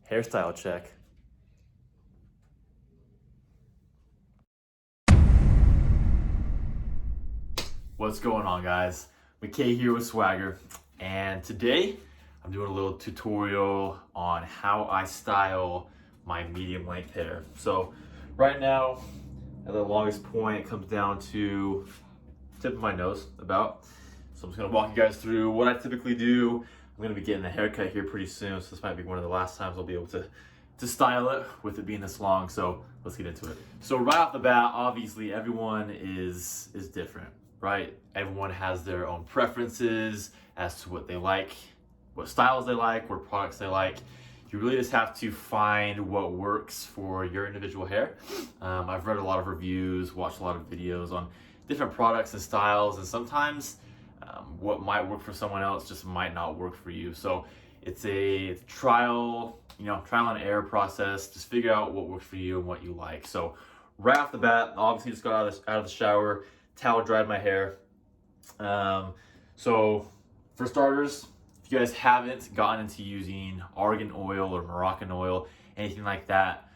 Hairstyle check. What's going on, guys? McKay here with Swagger, and today I'm doing a little tutorial on how I style my medium length hair. So right now, at the longest point, it comes down to the tip of my nose about. So I'm just gonna walk you guys through what I typically do. I'm gonna be getting a haircut here pretty soon, so this might be one of the last times I'll be able to style it with it being this long. So let's get into it. So right off the bat, obviously everyone is different, right? Everyone has their own preferences as to what they like, what styles they like, what products they like. You really just have to find what works for your individual hair. I've read a lot of reviews, watched a lot of videos on different products and styles, and sometimes what might work for someone else just might not work for you. So it's a trial and error process. Just figure out what works for you and what you like. So right off the bat, obviously just got out of the shower, towel dried my hair. So for starters, if you guys haven't gotten into using Argan Oil or Moroccan oil, anything like that,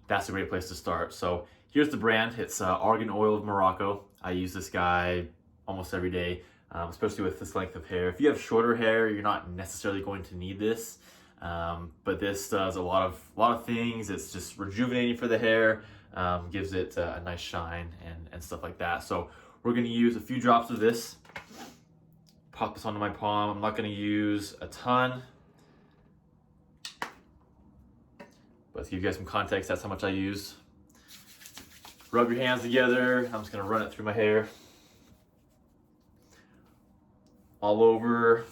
that's a great place to start. So here's the brand. It's Argan Oil of Morocco. I use this guy almost every day, especially with this length of hair. If you have shorter hair, you're not necessarily going to need this, but this does a lot of things. It's just rejuvenating for the hair, gives it a nice shine and stuff like that. So we're going to use a few drops of this. Pop this onto my palm. I'm not going to use a ton, but to give you guys some context, that's how much I use. Rub your hands together. I'm just going to run it through my hair, all over.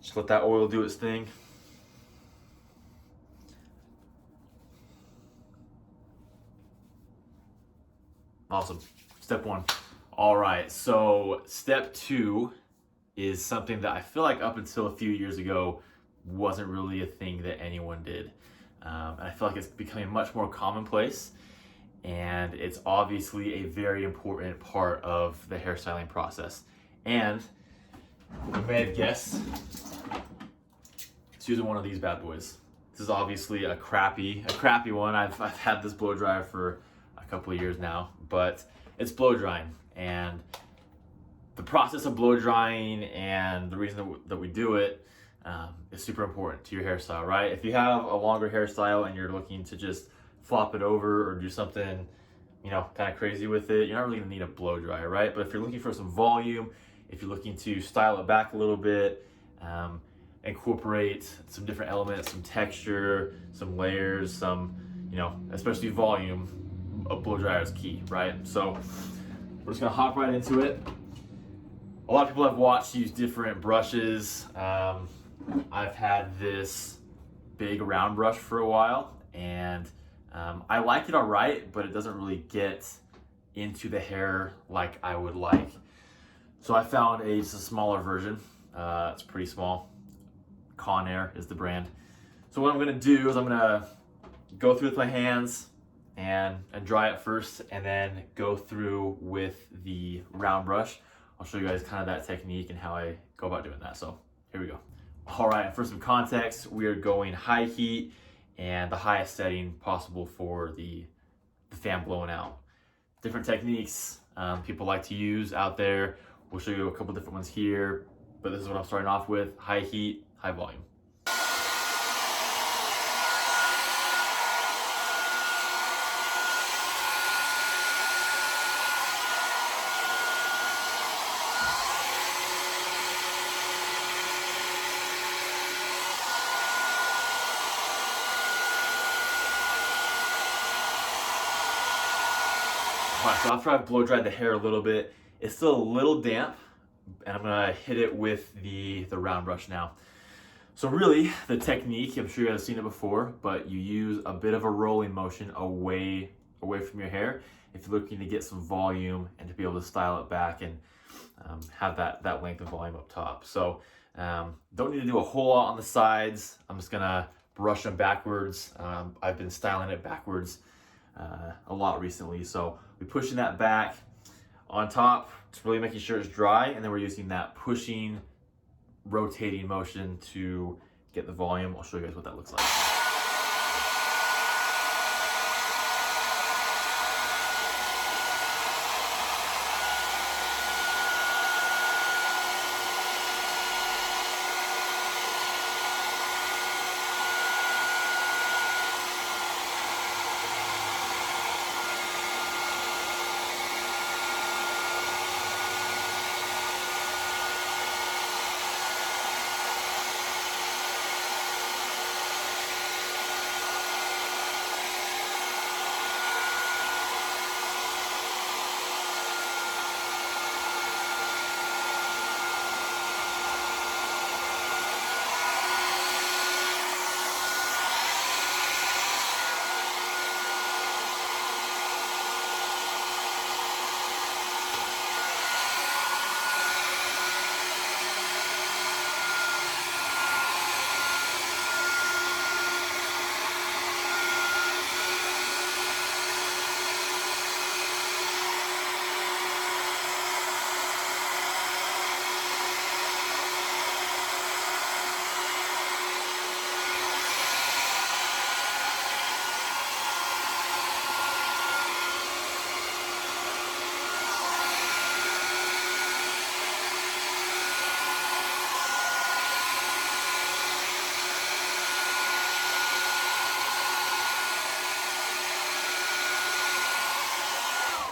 Just let that oil do its thing. Awesome. Step one. All right, so step two is something that I feel like up until a few years ago wasn't really a thing that anyone did. And I feel like it's becoming much more commonplace, and it's obviously a very important part of the hairstyling process. And you may have guessed, it's using one of these bad boys. This is obviously a crappy one. I've had this blow dryer for a couple of years now, but it's blow drying. And the process of blow drying and the reason that we do it is super important to your hairstyle, right? If you have a longer hairstyle and you're looking to just flop it over or do something, kind of crazy with it, you're not really gonna need a blow dryer, right? But if you're looking for some volume, if you're looking to style it back a little bit, incorporate some different elements, some texture, some layers, some, especially volume, a blow dryer is key, right? So we're just gonna hop right into it. A lot of people I've watched use different brushes. I've had this big round brush for a while, and I like it all right, but it doesn't really get into the hair like I would like. So I found just a smaller version. It's pretty small. Conair is the brand. So what I'm gonna do is I'm gonna go through with my hands and dry it first, and then go through with the round brush. I'll show you guys kind of that technique and how I go about doing that. So here we go. All right, for some context, we are going high heat and the highest setting possible for the fan blowing out. Different techniques people like to use out there. We'll show you a couple different ones here, but this is what I'm starting off with: high heat, high volume. All right, so after I've blow dried the hair a little bit, it's still a little damp, and I'm gonna hit it with the round brush now. So really, the technique, I'm sure you guys have seen it before, but you use a bit of a rolling motion away from your hair if you're looking to get some volume and to be able to style it back and have that length and volume up top. So don't need to do a whole lot on the sides. I'm just gonna brush them backwards. I've been styling it backwards a lot recently, so we're pushing that back on top, just really making sure it's dry, and then we're using that pushing, rotating motion to get the volume. I'll show you guys what that looks like.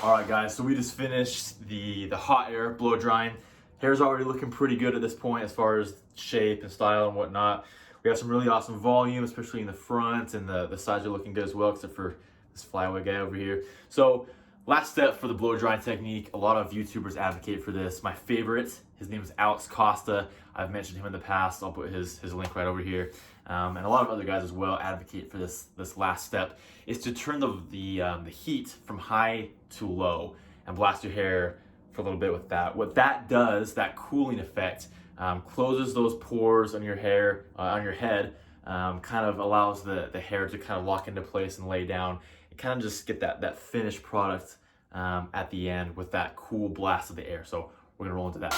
All right, guys, so we just finished the hot air blow drying. Hair's already looking pretty good at this point as far as shape and style and whatnot. We have some really awesome volume, especially in the front, and the sides are looking good as well, except for this flyaway guy over here. So last step for the blow drying technique, a lot of YouTubers advocate for this. My favorite, his name is Alex Costa. I've mentioned him in the past. I'll put his link right over here. And a lot of other guys as well advocate for this last step, is to turn the heat from high to low and blast your hair for a little bit with that. What that does, that cooling effect, closes those pores on your hair, on your head, kind of allows the hair to kind of lock into place and lay down. And kind of just get that finished product at the end with that cool blast of the air. So we're gonna roll into that.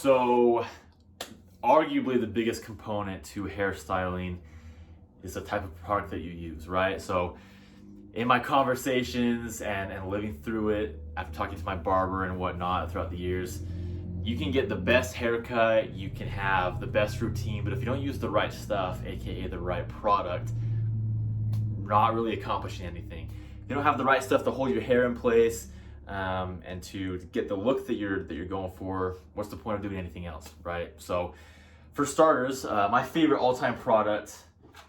So arguably the biggest component to hairstyling is the type of product that you use, right? So in my conversations and living through it, after talking to my barber and whatnot throughout the years, you can get the best haircut, you can have the best routine, but if you don't use the right stuff, AKA the right product, not really accomplishing anything. If you don't have the right stuff to hold your hair in place, and to get the look that you're going for, what's the point of doing anything else, right? So for starters, my favorite all-time product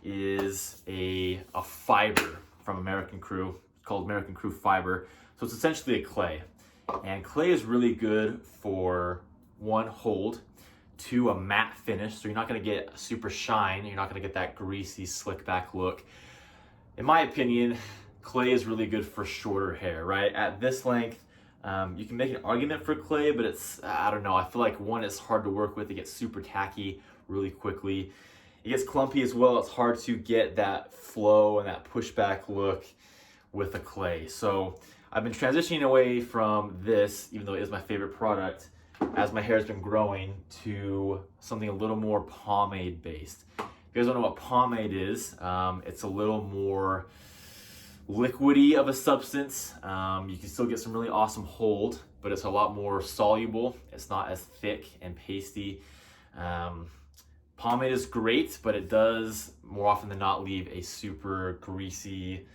is a fiber from American Crew. It's called American Crew Fiber. So it's essentially a clay. And clay is really good for, one, hold, two, a matte finish. So you're not gonna get a super shine, you're not gonna get that greasy, slick back look. In my opinion, clay is really good for shorter hair, right? At this length, you can make an argument for clay, but it's, I don't know, I feel like one, it's hard to work with. It gets super tacky really quickly. It gets clumpy as well. It's hard to get that flow and that pushback look with the clay. So I've been transitioning away from this, even though it is my favorite product, as my hair has been growing, to something a little more pomade based. If you guys don't know what pomade is, it's a little more liquidy of a substance. You can still get some really awesome hold, but it's a lot more soluble. It's not as thick and pasty. Pomade is great, but it does more often than not leave a super greasy,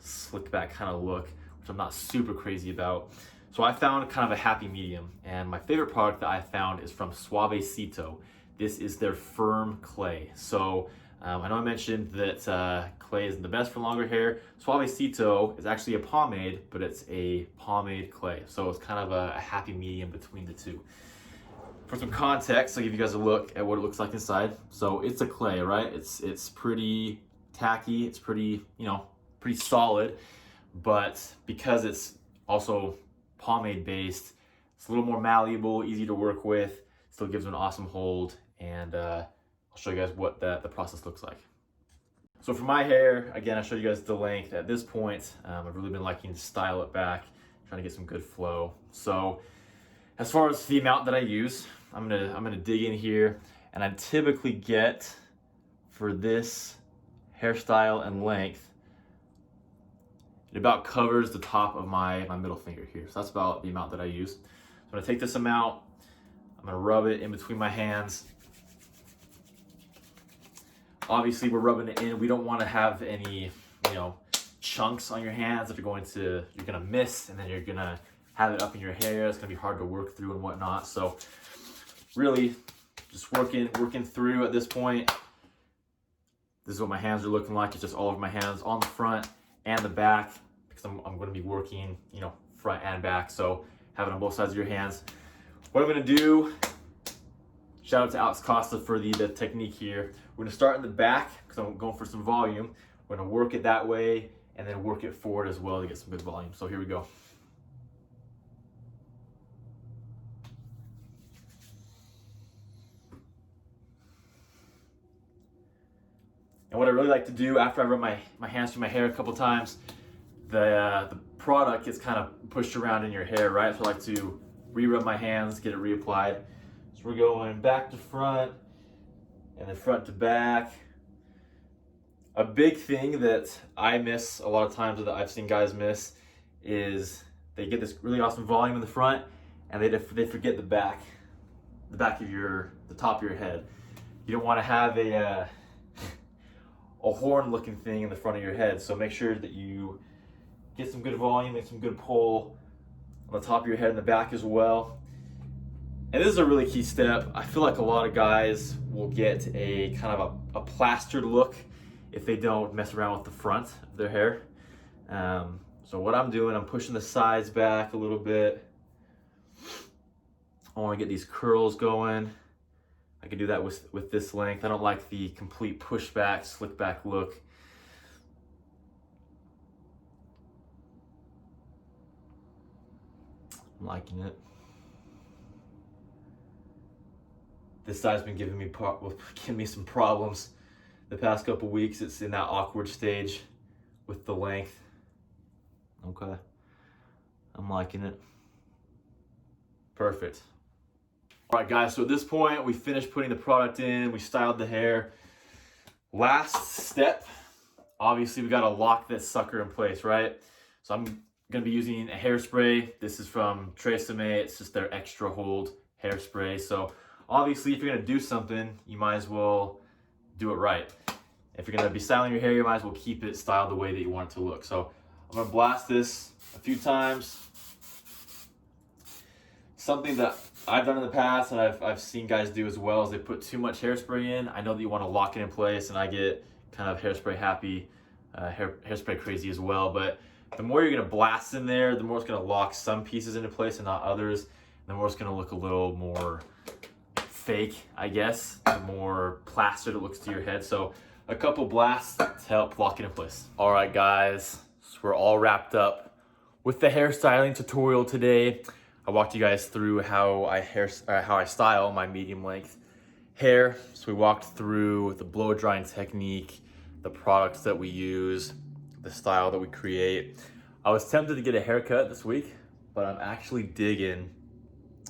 slick back kind of look, which I'm not super crazy about. So I found kind of a happy medium, and my favorite product that I found is from Suavecito. This is their firm clay. So I know I mentioned that clay isn't the best for longer hair. Suavecito is actually a pomade, but it's a pomade clay. So it's kind of a happy medium between the two. For some context, I'll give you guys a look at what it looks like inside. So it's a clay, right? It's pretty tacky. It's pretty, pretty solid. But because it's also pomade based, it's a little more malleable, easy to work with, still gives an awesome hold, and I'll show you guys what the process looks like. So for my hair, again, I showed you guys the length. At this point, I've really been liking to style it back, trying to get some good flow. So as far as the amount that I use, I'm gonna dig in here, and I typically get, for this hairstyle and length, it about covers the top of my middle finger here. So that's about the amount that I use. So I'm gonna take this amount, I'm gonna rub it in between my hands. Obviously, we're rubbing it in. We don't want to have any, chunks on your hands that you're gonna miss, and then you're gonna have it up in your hair. It's gonna be hard to work through and whatnot. So really just working through at this point. This is what my hands are looking like. It's just all over my hands on the front and the back, because I'm going to be working, front and back. So have it on both sides of your hands. What I'm going to do, shout out to Alex Costa for the technique here. We're going to start in the back because I'm going for some volume. We're going to work it that way and then work it forward as well to get some good volume. So here we go. And what I really like to do after I run my hands through my hair a couple times, the product gets kind of pushed around in your hair, right? So I like to re-rub my hands, get it reapplied. So we're going back to front and then front to back. A big thing that I miss a lot of times, that I've seen guys miss, is they get this really awesome volume in the front and they forget the back of the top of your head. You don't want to have a horn looking thing in the front of your head. So make sure that you get some good volume, make some good pull on the top of your head and the back as well. And this is a really key step. I feel like a lot of guys will get a kind of a plastered look if they don't mess around with the front of their hair. So what I'm doing, I'm pushing the sides back a little bit. I want to get these curls going. I can do that with this length. I don't like the complete pushback, slick back look. I'm liking it. This side's been giving me some problems the past couple weeks. It's in that awkward stage with the length. Okay, I'm liking it. Perfect. All right, guys, so at this point, we finished putting the product in, we styled the hair. Last step, obviously, we gotta lock this sucker in place, right? So I'm gonna be using a hairspray. This is from Tresemme. It's just their extra hold hairspray. So obviously, if you're gonna do something, you might as well do it right. If you're gonna be styling your hair, you might as well keep it styled the way that you want it to look. So I'm gonna blast this a few times. Something that I've done in the past, and I've seen guys do as well, is they put too much hairspray in. I know that you want to lock it in place, and I get kind of hairspray happy, hairspray crazy as well. But the more you're gonna blast in there, the more it's gonna lock some pieces into place and not others. And the more it's gonna look a little more fake, I guess. The more plastered it looks to your head. So a couple blasts to help lock it in place. All right, guys, so we're all wrapped up with the hairstyling tutorial today. I walked you guys through how I style my medium length hair. So we walked through the blow drying technique, the products that we use, the style that we create. I was tempted to get a haircut this week, but I'm actually digging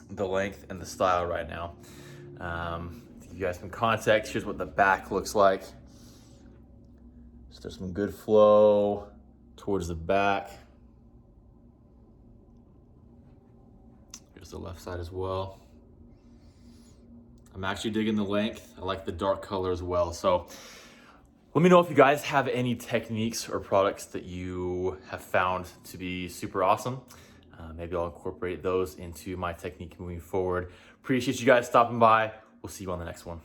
the length and the style right now. To give you guys some context, here's what the back looks like. So there's some good flow towards the back. Here's the left side as well. I'm actually digging the length. I like the dark color as well. So let me know if you guys have any techniques or products that you have found to be super awesome. Maybe I'll incorporate those into my technique moving forward. Appreciate you guys stopping by. We'll see you on the next one.